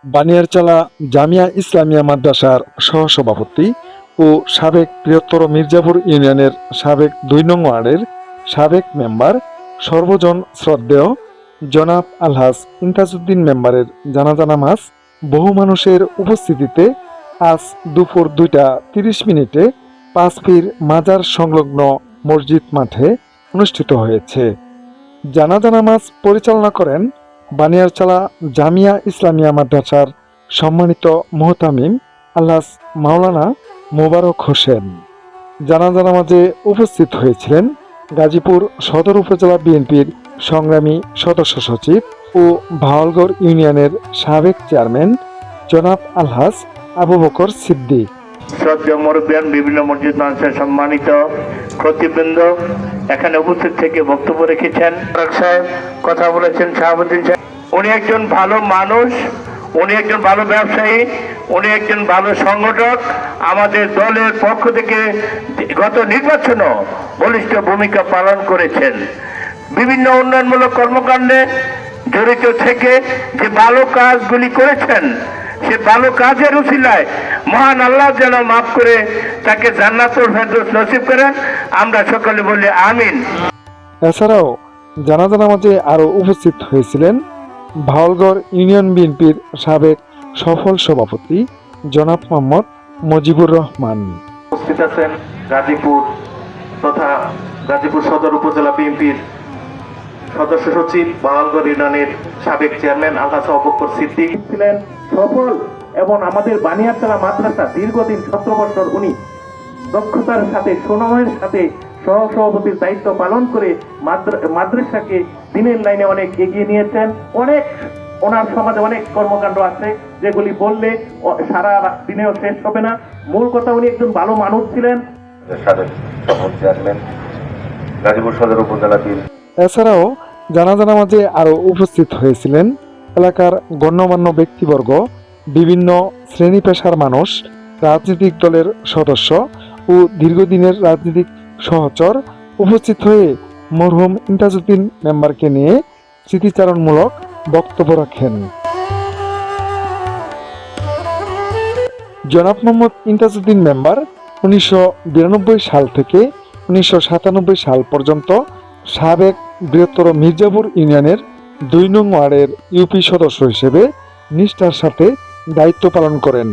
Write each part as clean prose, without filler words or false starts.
বানিয়ারচালা জামিয়া ইসলামিয়া মাদ্রাসার সহসভাপতি ও সাবেক বৃহত্তর মির্জাপুর ইউনিয়নের সাবেক ২ নং ওয়ার্ডের সাবেক মেম্বার সর্বজন শ্রদ্ধেয় জনাব আলহাজ ইমতাজউদ্দিন মেম্বারের জানাজা নামাজ বহু মানুষের উপস্থিতিতে আজ দুপুর ২টা ৩০ মিনিটে ৫ পীর মাজার সংলগ্ন মসজিদ মাঠে অনুষ্ঠিত হয়েছে। জানাজা নামাজ পরিচালনা করেন বানিয়ারচালা জামিয়া ইসলামিয়া মাদ্রাসার সম্মানিত মুহতামিম আলহাজ মাওলানা মোবারক হোসেন। জানাজা নামাজে উপস্থিত হয়েছিলেন গাজীপুর সদর উপজেলা বিএনপির সংগ্রামী সদস্য সচিব ও ভাওয়ালগড় ইউনিয়নের সাবেক চেয়ারম্যান জনাব আলহাজ আবু বকর সিদ্দিক। শ্রদ্ধেয় মুরব্বিয়ান, বিভিন্ন মসজিদ মানুষের সম্মানিত কর্তৃবৃন্দ এখানে উপস্থিত থেকে বক্তব্য রেখেছেন। সাহেব কথা বলেছেন, শাহাবুদ্দিন সাহেব। উনি একজন ভালো মানুষ, উনি একজন ভালো ব্যবসায়ী, উনি একজন ভালো সংগঠক। আমাদের দলের পক্ষ থেকে গত নির্বাচনও বলিষ্ঠ ভূমিকা পালন করেছেন। বিভিন্ন উন্নয়নমূলক কর্মকাণ্ডে জড়িত থেকে যে ভালো কাজগুলি করেছেন, সে ভালো কাজের উসিলায় মহান আল্লাহ যেন মাফ করে তাকে জান্নাতুল ফেরদৌস নসিব করেন। আমরা সকলে বলি আমিন। এছাড়াও জানাজা নামাজে আরও উপস্থিত হয়েছিলেন ভাওয়ালগড় ইউনিয়ন বিএনপির সাবেক সফল সভাপতি জনাব মোহাম্মদ মুজিবুর রহমান। উপস্থিত আছেন গাজীপুর তথা গাজীপুর সদর উপজেলা বিএনপির সদস্য সচিব, ভাওয়ালগড় ইউনিয়নের সাবেক চেয়ারম্যান আলহাজ আবু বকর সিদ্দিক ছিলেন সফল এবং আমাদের বানিয়ারচালা মাদ্রাসা দীর্ঘদিন 17 বছর উনি দক্ষতার সাথে সুনামের সাথে সহসভাপতির দায়িত্ব পালন করে মাদ্রাসাকে দিনের লাইনে অনেক এগিয়ে নিয়েছেন। অনেক ওনার সমাজে অনেক কর্মকাণ্ড আছে যেগুলি বললে সারা দিনেও শেষ হবে না। মূল কথা, উনি একজন ভালো মানুষ ছিলেন। সাবেক সফল চেয়ারম্যান গাজীপুর সদর উপজেলা। এছাড়াও জানাজা নামাজে আরও উপস্থিত হয়েছিলেন এলাকার গণ্যমান্য ব্যক্তিবর্গ, বিভিন্ন শ্রেণী পেশার মানুষ, রাজনৈতিক দলের সদস্য ও দীর্ঘদিনের রাজনৈতিক সহচর উপস্থিত হয়ে মরহুম ইমতাজউদ্দিন মেম্বারকে নিয়ে স্মৃতিচারণমূলক বক্তব্য রাখেন। জনাব মোহাম্মদ ইমতাজউদ্দিন মেম্বার 1992 সাল থেকে 1997 সাল পর্যন্ত সাবেক বৃহত্তর মির্জাপুর ইউনিয়নের ২ নং ওয়ার্ডের ইউপি সদস্য হিসেবে নিষ্ঠার সাথে দায়িত্ব পালন করেন।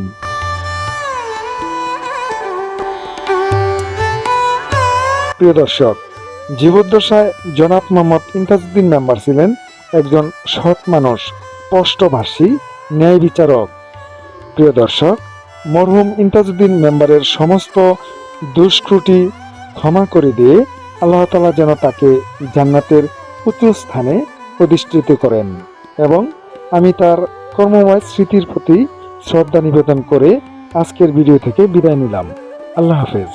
প্রিয় দর্শক, জীবদ্দশায় জনাব মোহাম্মদ ইমতাজউদ্দিন মেম্বার ছিলেন একজন সৎ মানুষ, স্পষ্টভাষী, ন্যায় বিচারক। প্রিয় দর্শক, মরহুম ইমতাজউদ্দিন মেম্বারের সমস্ত দুষ্ত্রুটি ক্ষমা করে দিয়ে আল্লাহ তাআলা যেন তাকে জান্নাতের উচ্চ স্থানে প্রতিষ্ঠিত করেন এবং আমি তার কর্মময় স্মৃতির প্রতি শ্রদ্ধা নিবেদন করে আজকের ভিডিও থেকে বিদায় নিলাম। আল্লাহ হাফেজ।